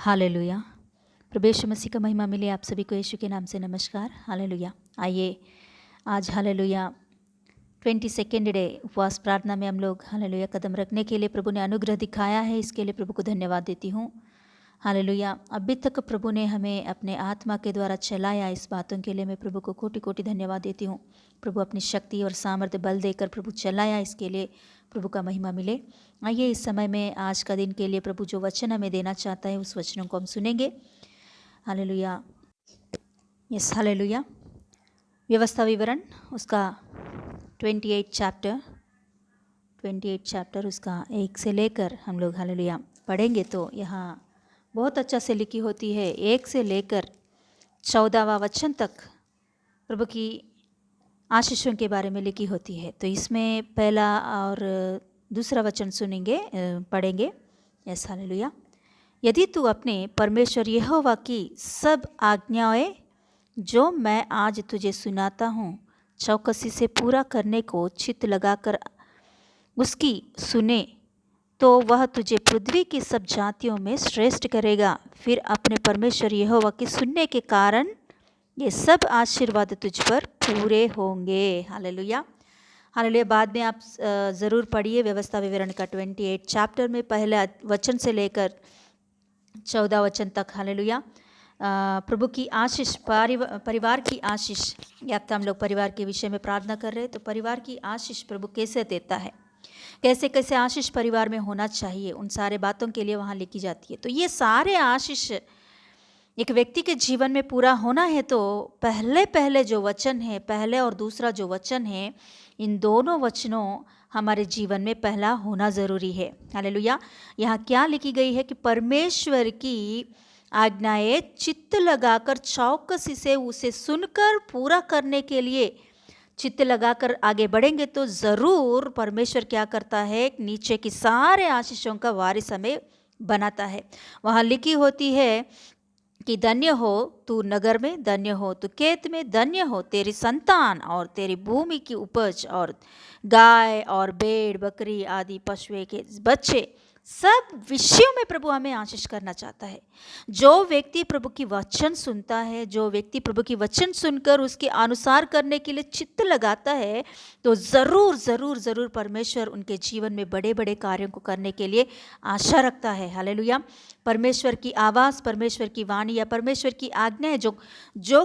Hallelujah. प्रभु यीशु मसीह का महिमा मिले आप सभी को यीशु के नाम से नमस्कार। हालेलुया। आइए आज हालेलुया 22nd डे उपवास प्रार्थना में हम लोग हालेलुया कदम रखने के लिए प्रभु ने अनुग्रह दिखाया है, इसके लिए प्रभु को धन्यवाद देती हूँ। हालेलुया। अभी तक प्रभु ने हमें अपने आत्मा के द्वारा चलाया, इस बातों के लिए मैं प्रभु को कोटि कोटि धन्यवाद देती हूँ। प्रभु अपनी शक्ति और सामर्थ्य बल देकर प्रभु चलाया, इसके लिए प्रभु का महिमा मिले। आइए इस समय में आज का दिन के लिए प्रभु जो वचन हमें देना चाहता है उस वचनों को हम सुनेंगे। हालेलुया। Yes hallelujah. व्यवस्था विवरण उसका 28 चैप्टर उसका 1 से लेकर हम लोग हालेलुया पढ़ेंगे तो यहाँ बहुत अच्छा से लिखी होती है। 1 से लेकर 14वां वचन तक प्रभु की आशीषों के बारे में लिखी होती है। तो इसमें पहला और दूसरा वचन सुनेंगे, पढ़ेंगे। Yes hallelujah. यदि तू अपने परमेश्वर यहोवा की सब आज्ञाएं जो मैं आज तुझे सुनाता हूँ चौकसी से पूरा करने को चित्त लगाकर उसकी सुने तो वह तुझे पृथ्वी की सब जातियों में श्रेष्ठ करेगा। फिर अपने परमेश्वर यहोवा के सुनने के कारण ये सब आशीर्वाद तुझ पर पूरे होंगे। हालेलुया। हालेलुया। बाद में आप ज़रूर पढ़िए व्यवस्था विवरण का 28 चैप्टर में पहले वचन से लेकर 14 वचन तक। हालेलुया। प्रभु की आशीष, परिवार की आशीष, या तो हम लोग परिवार के विषय में प्रार्थना कर रहे हैं तो परिवार की आशीष प्रभु कैसे देता है, कैसे कैसे आशीष परिवार में होना चाहिए, उन सारे बातों के लिए वहाँ लिखी जाती है। तो ये सारे आशीष एक व्यक्ति के जीवन में पूरा होना है तो पहले जो वचन है, पहले और दूसरा जो वचन है, इन दोनों वचनों हमारे जीवन में पहला होना ज़रूरी है। हालेलुया। यहाँ क्या लिखी गई है कि परमेश्वर की आज्ञाएं चित्त लगाकर चौकसी से उसे सुनकर पूरा करने के लिए चित्त लगाकर आगे बढ़ेंगे तो ज़रूर परमेश्वर क्या करता है, नीचे की सारे आशीषों का वारिस हमें बनाता है। वहाँ लिखी होती है कि धन्य हो तू नगर में, धन्य हो तू खेत में, धन्य हो तेरी संतान और तेरी भूमि की उपज और गाय और भेड़ बकरी आदि पशुओं के बच्चे। सब विषयों में प्रभु हमें आशीष करना चाहता है। जो व्यक्ति प्रभु की वचन सुनता है, जो व्यक्ति प्रभु की वचन सुनकर उसके अनुसार करने के लिए चित्त लगाता है तो ज़रूर ज़रूर ज़रूर परमेश्वर उनके जीवन में बड़े बड़े कार्यों को करने के लिए आशा रखता है। हालेलुया। परमेश्वर की आवाज़, परमेश्वर की वाणी या परमेश्वर की आज्ञा है, जो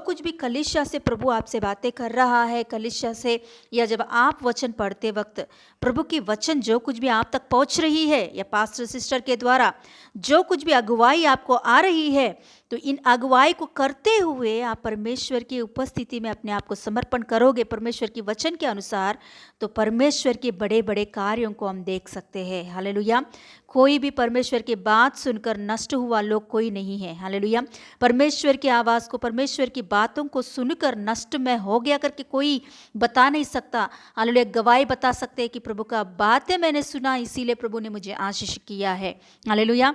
कुछ भी कलीसिया से प्रभु आपसे बातें कर रहा है, कलीसिया से या जब आप वचन पढ़ते वक्त प्रभु की वचन जो कुछ भी आप तक पहुंच रही है या पास्टर सिस्टर के द्वारा जो कुछ भी अगुवाई आपको आ रही है तो इन अगुवाई को करते हुए आप परमेश्वर की उपस्थिति में अपने आप को समर्पण करोगे परमेश्वर की वचन के अनुसार, तो परमेश्वर के बड़े बड़े कार्यों को हम देख सकते हैं। हालेलुया। कोई भी परमेश्वर की बात सुनकर नष्ट हुआ लोग कोई नहीं है। हालेलुया। परमेश्वर की आवाज़ को, परमेश्वर की बातों को सुनकर नष्ट में हो गया करके कोई बता नहीं सकता। हालेलुया। गवाही बता सकते हैं कि प्रभु का बातें मैंने सुना इसीलिए प्रभु ने मुझे आशीष किया है। हालेलुया।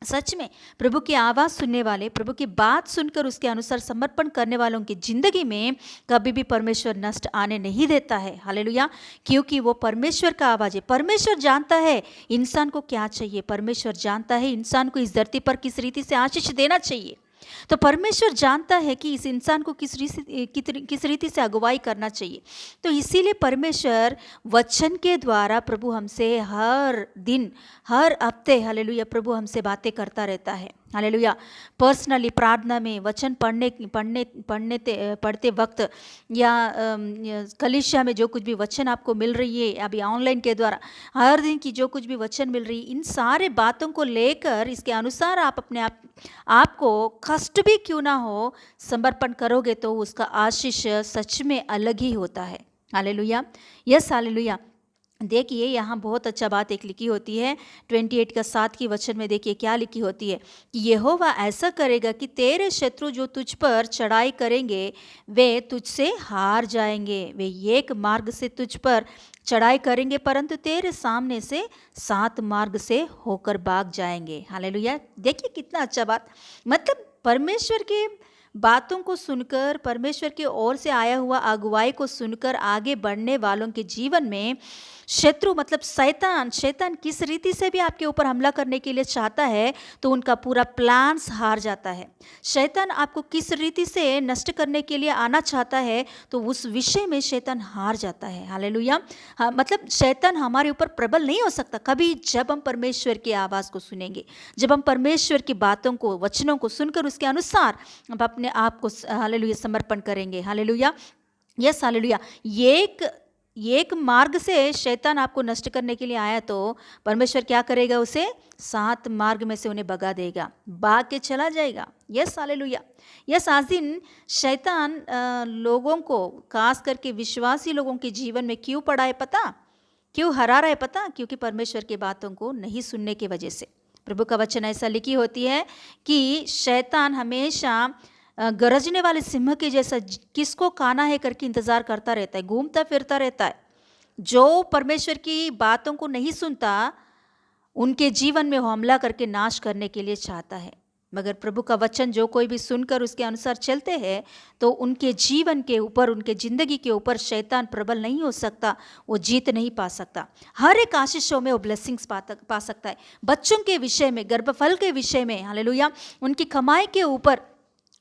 सच में प्रभु की आवाज़ सुनने वाले, प्रभु की बात सुनकर उसके अनुसार समर्पण करने वालों की ज़िंदगी में कभी भी परमेश्वर नष्ट आने नहीं देता है। हालेलुया। क्योंकि वो परमेश्वर का आवाज़ है। परमेश्वर जानता है इंसान को क्या चाहिए, परमेश्वर जानता है इंसान को इस धरती पर किस रीति से आशीष देना चाहिए। तो परमेश्वर जानता है कि इस इंसान को किस रीति से अगुवाई करना चाहिए। तो इसीलिए परमेश्वर वचन के द्वारा प्रभु हमसे हर दिन, हर हफ्ते हालेलुया प्रभु हमसे बातें करता रहता है। हालेलुया। पर्सनली प्रार्थना में वचन पढ़ते वक्त या कलीसिया में जो कुछ भी वचन आपको मिल रही है, अभी ऑनलाइन के द्वारा हर दिन की जो कुछ भी वचन मिल रही है, इन सारे बातों को लेकर इसके अनुसार आप अपने आपको कष्ट भी क्यों ना हो समर्पण करोगे तो उसका आशीष सच में अलग ही होता है। हालेलुया। Yes hallelujah. देखिए यहाँ बहुत अच्छा बात एक लिखी होती है 28 का 7 की वचन में। देखिए क्या लिखी होती है कि यहोवा ऐसा करेगा कि तेरे शत्रु जो तुझ पर चढ़ाई करेंगे वे तुझसे हार जाएंगे। वे एक मार्ग से तुझ पर चढ़ाई करेंगे परंतु तेरे सामने से 7 मार्ग से होकर भाग जाएंगे। हालेलुया। देखिए कितना अच्छा बात, मतलब परमेश्वर के बातों को सुनकर, परमेश्वर की ओर से आया हुआ अगुवाई को सुनकर आगे बढ़ने वालों के जीवन में शत्रु मतलब शैतान, शैतान किस रीति से भी आपके ऊपर हमला करने के लिए चाहता है तो उनका पूरा प्लान्स हार जाता है। शैतान आपको किस रीति से नष्ट करने के लिए आना चाहता है तो उस विषय में शैतान हार जाता है। हालेलुया। हाँ, मतलब शैतान हमारे ऊपर प्रबल नहीं हो सकता कभी, जब हम परमेश्वर की आवाज़ को सुनेंगे, जब हम परमेश्वर की बातों को, वचनों को सुनकर उसके अनुसार हम अपने आप को हालेलुया समर्पण करेंगे। हालेलुया। Yes hallelujah. एक मार्ग से शैतान आपको नष्ट करने के लिए आया तो परमेश्वर क्या करेगा, उसे 7 मार्ग में से उन्हें भगा देगा, भाग के चला जाएगा। Yes hallelujah. यस आज दिन शैतान लोगों को, खास करके विश्वासी लोगों के जीवन में क्यों पड़ा है पता, क्यों हरा रहा है पता? क्योंकि परमेश्वर की बातों को नहीं सुनने की वजह से। प्रभु का वचन ऐसा लिखी होती है कि शैतान हमेशा गरजने वाले सिंह के जैसा किसको खाना है करके इंतजार करता रहता है, घूमता फिरता रहता है। जो परमेश्वर की बातों को नहीं सुनता उनके जीवन में वो हमला करके नाश करने के लिए चाहता है। मगर प्रभु का वचन जो कोई भी सुनकर उसके अनुसार चलते हैं तो उनके जीवन के ऊपर, उनके जिंदगी के ऊपर शैतान प्रबल नहीं हो सकता, वो जीत नहीं पा सकता। हर एक आशीषों में वो ब्लेसिंग्स पा सकता है। बच्चों के विषय में, गर्भफल के विषय में, हालेलुया, उनकी कमाई के ऊपर,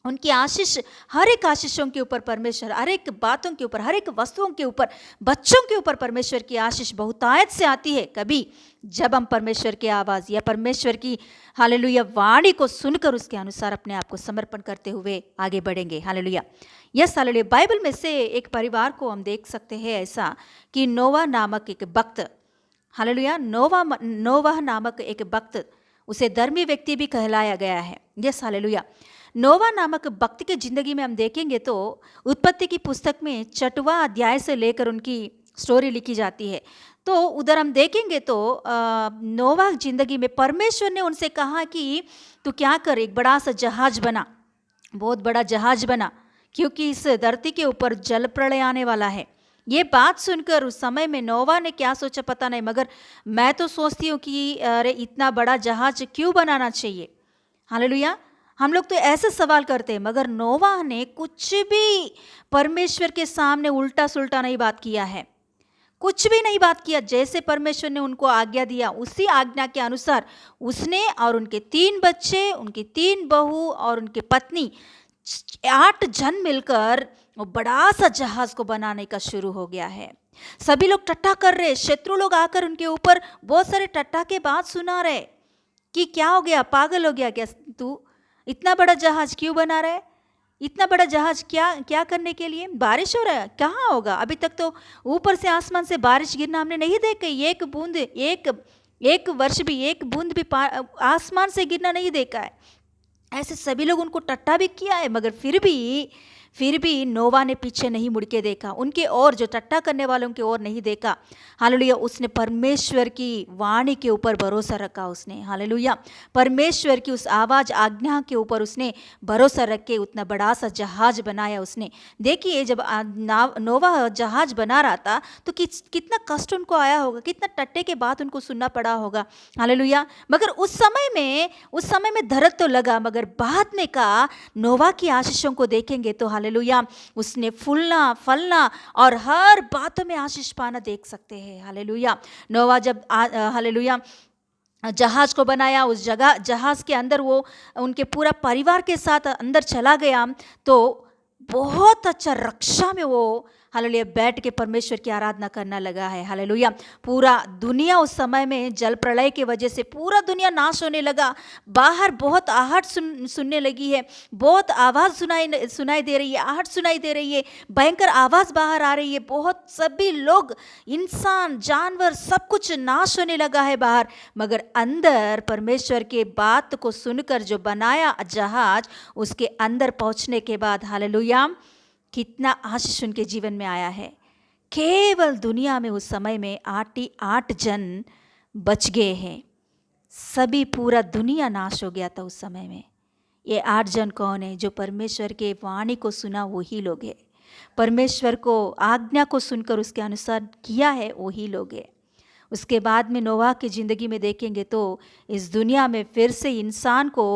उनकी आशीष, हर एक आशीषों के ऊपर परमेश्वर, हर एक बातों के ऊपर, हर एक वस्तुओं के ऊपर, बच्चों के ऊपर परमेश्वर की आशीष बहुतायत से आती है। कभी जब हम परमेश्वर की आवाज़ या परमेश्वर की हालेलुया वाणी को सुनकर उसके अनुसार अपने आप को समर्पण करते हुए आगे बढ़ेंगे। हालेलुया। Yes hallelujah. बाइबल में से एक परिवार को हम देख सकते हैं ऐसा कि नोवा नामक एक भक्त, हालेलुया, नोवाह नामक एक भक्त, उसे धर्मी व्यक्ति भी कहलाया गया है। Yes hallelujah. नोवा नामक भक्त की जिंदगी में हम देखेंगे तो उत्पत्ति की पुस्तक में 6वां अध्याय से लेकर उनकी स्टोरी लिखी जाती है। तो उधर हम देखेंगे तो नोवा जिंदगी में परमेश्वर ने उनसे कहा कि तू क्या कर, एक बड़ा सा जहाज बना, बहुत बड़ा जहाज बना, क्योंकि इस धरती के ऊपर जल प्रलय आने वाला है। ये बात सुनकर उस समय में नोवा ने क्या सोचा पता नहीं, मगर मैं तो सोचती हूँ कि अरे इतना बड़ा जहाज क्यों बनाना चाहिए। हालेलुया। हम लोग तो ऐसे सवाल करते हैं, मगर नोवा ने कुछ भी परमेश्वर के सामने उल्टा सुल्टा नहीं बात किया है, कुछ भी नहीं बात किया। जैसे परमेश्वर ने उनको आज्ञा दिया उसी आज्ञा के अनुसार उसने और उनके 3 बच्चे, उनकी 3 बहू और उनकी पत्नी 8 जन मिलकर वो बड़ा सा जहाज को बनाने का शुरू हो गया है। सभी लोग टट्टा कर रहे, शत्रु लोग आकर उनके ऊपर बहुत सारे टट्टा के बात सुना रहे कि क्या हो गया, पागल हो गया क्या तू, इतना बड़ा जहाज क्यों बना रहा है, इतना बड़ा जहाज क्या करने के लिए, बारिश हो रहा है, कहाँ होगा, अभी तक तो ऊपर से आसमान से बारिश गिरना हमने नहीं देखा, एक बूंद, एक वर्ष भी एक बूंद भी आसमान से गिरना नहीं देखा है। ऐसे सभी लोग उनको टट्टा भी किया है, मगर फिर भी नोवा ने पीछे नहीं मुड़ के देखा, उनके और जो टट्टा करने वालों की ओर नहीं देखा। हालेलुया। उसने परमेश्वर की वाणी के ऊपर भरोसा रखा उसने। हालेलुया। परमेश्वर की उस आवाज़, आज्ञा के ऊपर उसने भरोसा रख के उतना बड़ा सा जहाज बनाया उसने। देखिए जब नोवा जहाज बना रहा था तो कितना कष्ट उनको आया होगा, कितना टट्टे के बाद उनको सुनना पड़ा होगा। हालेलुया। मगर उस समय में दर्द तो लगा, मगर बाद में का नोवा की आशीषों को देखेंगे तो हालेलुया उसने फलना और हर बात में आशीष पाना देख सकते हैं। हालेलुया। नोवा जब हालेलुया जहाज को बनाया, उस जहाज के अंदर वो उनके पूरा परिवार के साथ अंदर चला गया तो बहुत अच्छा रक्षा में वो हालेलुया बैठ के परमेश्वर की आराधना करना लगा है। हालेलुया। पूरा दुनिया उस समय में जल प्रलय की वजह से पूरा दुनिया नाश होने लगा। बाहर बहुत आहट सुनने लगी है, बहुत आवाज़ सुनाई दे रही है, आहट सुनाई दे रही है, भयंकर आवाज़ बाहर आ रही है, बहुत सभी लोग, इंसान, जानवर, सब कुछ नाश होने लगा है बाहर। मगर अंदर परमेश्वर के बात को सुनकर जो बनाया जहाज, उसके अंदर पहुंचने के बाद हालेलुया कितना आशीष उनके जीवन में आया है। केवल दुनिया में उस समय में 8 जन बच गए हैं, सभी पूरा दुनिया नाश हो गया था उस समय में। ये 8 जन कौन है? जो परमेश्वर के वाणी को सुना वही लोग है, परमेश्वर को आज्ञा को सुनकर उसके अनुसार किया है वही लोग है। उसके बाद में नोवा की ज़िंदगी में देखेंगे तो इस दुनिया में फिर से इंसान को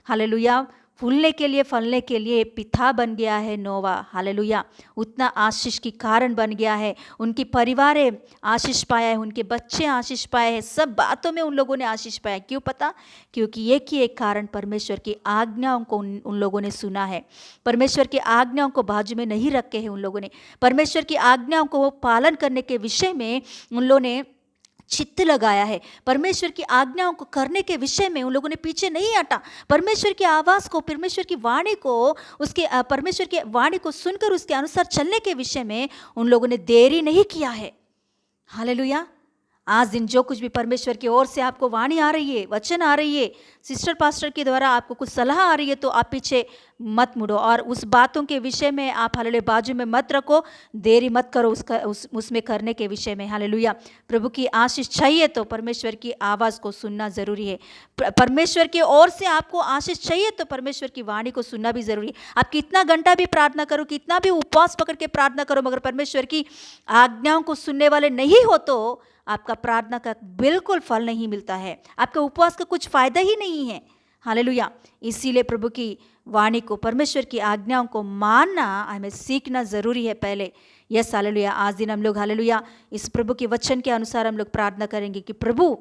हालेलुया फूलने के लिए, फलने के लिए पिता बन गया है नोवा। हालेलुया। उतना आशीष की कारण बन गया है। उनकी परिवार आशीष पाया है, उनके बच्चे आशीष पाए हैं, सब बातों में उन लोगों ने आशीष पाया। क्यों पता? क्योंकि एक ही एक कारण, परमेश्वर की आज्ञाओं को उन लोगों ने सुना है। परमेश्वर की आज्ञाओं को बाजू में नहीं रखे हैं उन लोगों ने। परमेश्वर की आज्ञाओं को वो पालन करने के विषय में उन लोगों ने चित्त लगाया है। परमेश्वर की आज्ञाओं को करने के विषय में उन लोगों ने पीछे नहीं हटा। परमेश्वर की आवाज़ को, परमेश्वर की वाणी को, उसके परमेश्वर की वाणी को सुनकर उसके अनुसार चलने के विषय में उन लोगों ने देरी नहीं किया है। हालेलुया। आज दिन जो कुछ भी परमेश्वर की ओर से आपको वाणी आ रही है, वचन आ रही है, सिस्टर पास्टर के द्वारा आपको कुछ सलाह आ रही है, तो आप पीछे मत मुड़ो और उस बातों के विषय में आप हालेलुया बाजू में मत रखो, देरी मत करो उसमें करने के विषय में। हालेलुया। प्रभु की आशीष चाहिए तो परमेश्वर की आवाज़ को सुनना ज़रूरी है। परमेश्वर की ओर से आपको आशीष चाहिए तो परमेश्वर की वाणी को सुनना भी ज़रूरी है। आप कितना घंटा भी प्रार्थना करो, कितना भी उपवास पकड़ के प्रार्थना करो, मगर परमेश्वर की आज्ञाओं को सुनने वाले नहीं हो तो आपका प्रार्थना का बिल्कुल फल नहीं मिलता है, आपके उपवास का कुछ फायदा ही नहीं है। हालेलुया। इसीलिए प्रभु की वाणी को, परमेश्वर की आज्ञाओं को मानना हमें सीखना ज़रूरी है पहले। Yes hallelujah. आज दिन हम लोग हालेलुया इस प्रभु के वचन के अनुसार हम लोग प्रार्थना करेंगे कि प्रभु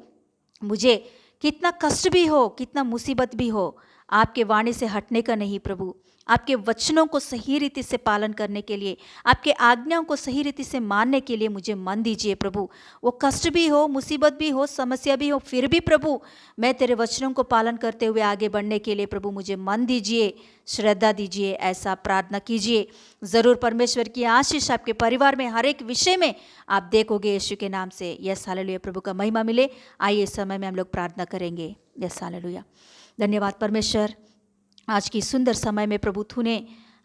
मुझे कितना कष्ट भी हो, कितना मुसीबत भी हो, आपके वाणी से हटने का नहीं प्रभु। आपके वचनों को सही रीति से पालन करने के लिए, आपके आज्ञाओं को सही रीति से मानने के लिए मुझे मन दीजिए प्रभु। वो कष्ट भी हो, मुसीबत भी हो, समस्या भी हो, फिर भी प्रभु मैं तेरे वचनों को पालन करते हुए आगे बढ़ने के लिए प्रभु मुझे मन दीजिए, श्रद्धा दीजिए। ऐसा प्रार्थना कीजिए, ज़रूर परमेश्वर की आशीष आपके परिवार में हर एक विषय में आप देखोगे यीशु के नाम से। Yes hallelujah. प्रभु का महिमा मिले। आइए इस समय में हम लोग प्रार्थना करेंगे। Yes hallelujah. धन्यवाद परमेश्वर, आज की सुंदर समय में प्रभु तूने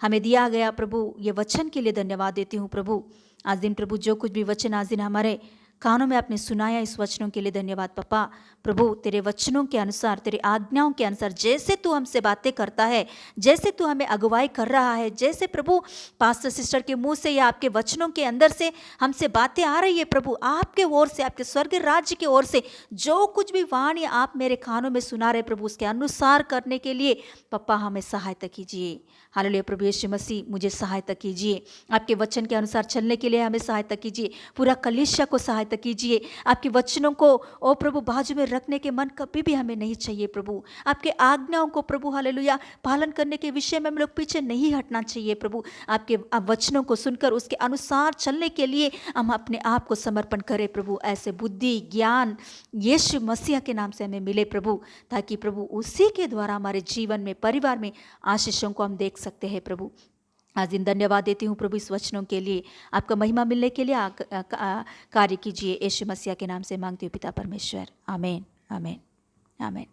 हमें दिया गया प्रभु ये वचन के लिए धन्यवाद देती हूँ प्रभु। आज दिन प्रभु जो कुछ भी वचन आज दिन हमारे कानों में आपने सुनाया, इस वचनों के लिए धन्यवाद पापा। प्रभु तेरे वचनों के अनुसार, तेरे आज्ञाओं के अनुसार जैसे तू हमसे बातें करता है, जैसे तू हमें अगुवाई कर रहा है, जैसे प्रभु पास्टर सिस्टर के मुंह से या आपके वचनों के अंदर से हमसे बातें आ रही है प्रभु, आपके ओर से, आपके स्वर्ग राज्य की ओर से जो कुछ भी वाणी आप मेरे कानों में सुना रहे प्रभु, उसके अनुसार करने के लिए पापा हमें सहायता कीजिए। हालेलुया। प्रभु यीशु मसीह मुझे सहायता कीजिए, आपके वचन के अनुसार चलने के लिए हमें सहायता कीजिए, पूरा कलीसिया को सहायता कीजिए। आपके वचनों को ओ प्रभु बाजू में रखने के मन कभी भी हमें नहीं चाहिए प्रभु। आपके आज्ञाओं को प्रभु हालेलुया पालन करने के विषय में हम लोग पीछे नहीं हटना चाहिए प्रभु। आपके वचनों को सुनकर उसके अनुसार चलने के लिए हम अपने आप को समर्पण करें प्रभु। ऐसे बुद्धि ज्ञान यीशु मसीह के नाम से हमें मिले प्रभु, ताकि प्रभु उसी के द्वारा हमारे जीवन में, परिवार में आशीषों को हम देख सकते हैं प्रभु। आज दिन धन्यवाद देती हूँ प्रभु इस वचनों के लिए। आपका महिमा मिलने के लिए कार्य कीजिए। यीशु मसीह के नाम से मांगती हूँ पिता परमेश्वर। आमीन, आमीन, आमीन।